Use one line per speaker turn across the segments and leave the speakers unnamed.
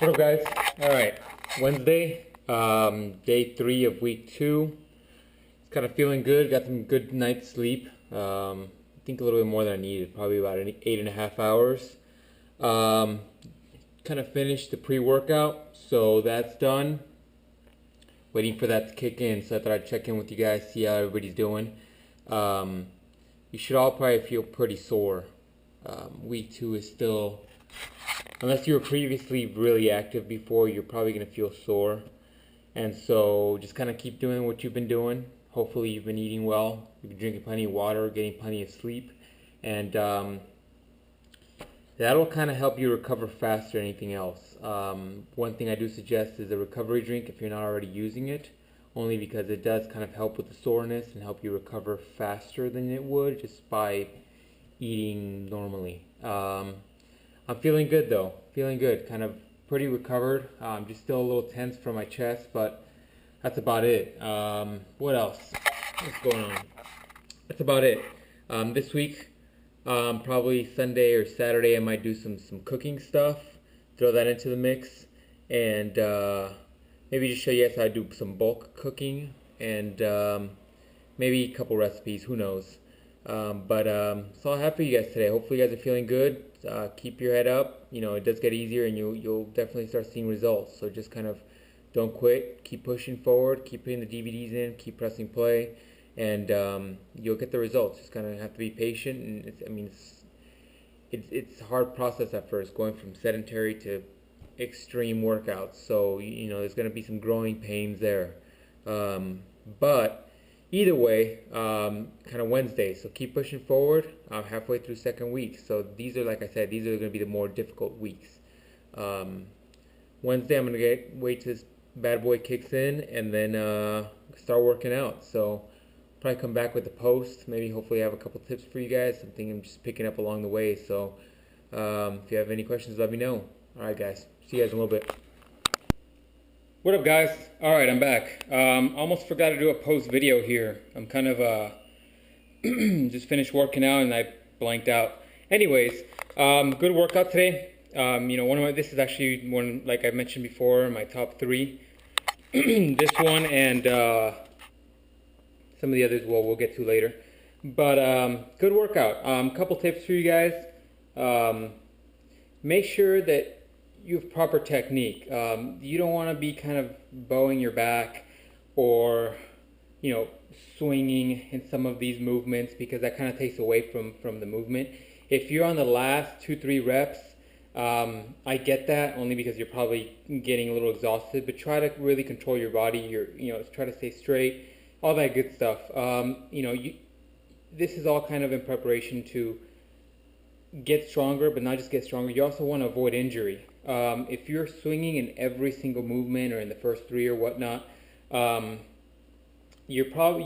What up, guys? All right, Wednesday, day 3 of week 2. Kind of feeling good. Got some good night's sleep. I think a little bit more than I needed, probably about 8.5 hours. Kind of finished the pre-workout, so that's done. Waiting for that to kick in, so I thought I'd check in with you guys, see how everybody's doing. You should all probably feel pretty sore. Week 2 is still, unless you were previously really active before, you're probably going to feel sore. And so just kind of keep doing what you've been doing. Hopefully you've been eating well, you've been drinking plenty of water, getting plenty of sleep. And that'll kind of help you recover faster than anything else. One thing I do suggest is a recovery drink if you're not already using it, only because it does kind of help with the soreness and help you recover faster than it would just by eating normally. I'm feeling good though, feeling good, kind of pretty recovered. Just still a little tense from my chest, but that's about it. What else? What's going on? That's about it. This week, probably Sunday or Saturday, I might do some cooking stuff, throw that into the mix, and maybe just show you guys how I do some bulk cooking, and maybe a couple recipes, who knows. So I'll have for you guys today. Hopefully you guys are feeling good. Keep your head up. You know, it does get easier, and you'll definitely start seeing results. So just kind of don't quit. Keep pushing forward. Keep putting the DVDs in. Keep pressing play, and you'll get the results. Just kind of have to be patient. And it's a hard process at first, going from sedentary to extreme workouts. So you know there's going to be some growing pains there, but either way, kind of Wednesday, so keep pushing forward. I'm halfway through second week, so these are, like I said, these are going to be the more difficult weeks. Wednesday, I'm going to wait till this bad boy kicks in, and then start working out. So probably come back with a post, maybe hopefully have a couple tips for you guys, something I'm just picking up along the way. So if you have any questions, let me know. All right, guys, see you guys in a little bit. What up, guys? All right, I'm back. Almost forgot to do a post video here. I'm kind of just finished working out and I blanked out. Anyways, good workout today. You know, this is actually one, like I mentioned before, my top 3. This one and some of the others we'll get to later. But good workout. Couple tips for you guys. Make sure that you have proper technique. You don't want to be kind of bowing your back or, you know, swinging in some of these movements, because that kind of takes away from the movement. If you're on the last 2-3 reps, I get that, only because you're probably getting a little exhausted, but try to really control your body. You know, try to stay straight, all that good stuff. You know, this is all kind of in preparation to get stronger, but not just get stronger. You also want to avoid injury. If you're swinging in every single movement or in the first 3 or whatnot, you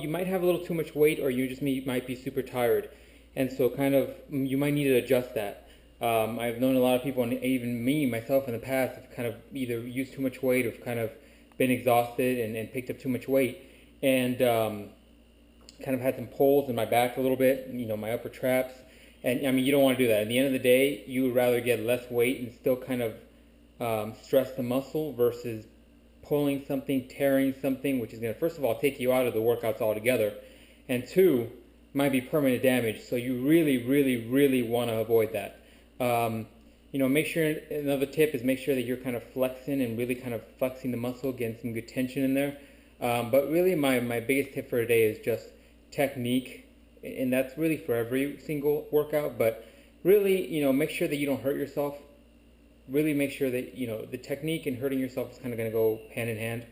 might have a little too much weight, or you just might be super tired, and so kind of you might need to adjust that. I've known a lot of people, and even myself in the past, have kind of either used too much weight or kind of been exhausted and picked up too much weight, and kind of had some pulls in my back a little bit, you know, my upper traps. And I mean, you don't want to do that. At the end of the day, you would rather get less weight and still kind of stress the muscle versus pulling something, tearing something, which is going to, first of all, take you out of the workouts altogether, and 2, might be permanent damage. So you really, really, really want to avoid that. You know, make sure, another tip is make sure that you're kind of flexing and really kind of flexing the muscle, getting some good tension in there. But really, my biggest tip for today is just technique. And that's really for every single workout, but really, you know, make sure that you don't hurt yourself. Really make sure that, you know, the technique and hurting yourself is kind of going to go hand in hand.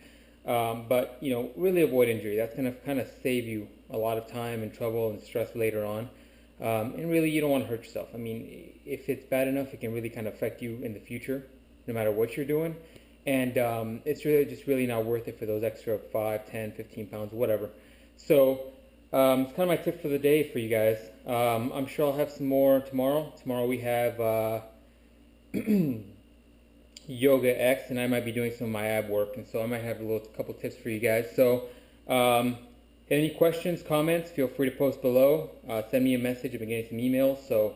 But, you know, really avoid injury. That's going to kind of save you a lot of time and trouble and stress later on. And really, you don't want to hurt yourself. I mean, if it's bad enough, it can really kind of affect you in the future, no matter what you're doing. And it's really not worth it for those extra 5, 10, 15 pounds, whatever. So it's kind of my tip for the day for you guys. I'm sure I'll have some more tomorrow. Tomorrow we have Yoga X, and I might be doing some of my ab work, and so I might have a couple tips for you guys. So any questions, comments, feel free to post below. Send me a message. I've been getting some emails, so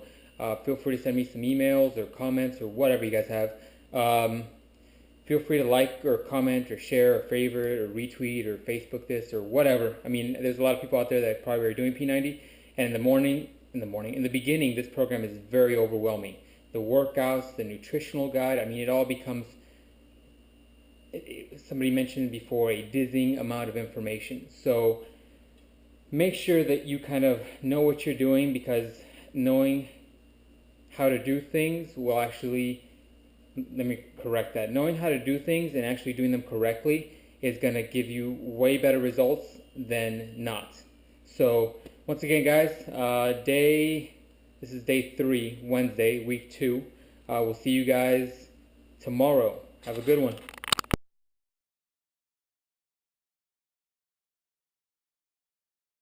feel free to send me some emails or comments or whatever you guys have. feel free to like or comment or share or favorite or retweet or Facebook this or whatever. I mean, there's a lot of people out there that probably are doing P90, and in the beginning, this program is very overwhelming. The workouts, the nutritional guide, I mean, it all becomes, somebody mentioned before, a dizzying amount of information. So make sure that you kind of know what you're doing, because knowing how to do things will actually, let me correct that, knowing how to do things and actually doing them correctly is going to give you way better results than not. So once again, guys, this is day 3, Wednesday, week 2. We'll see you guys tomorrow. Have a good one.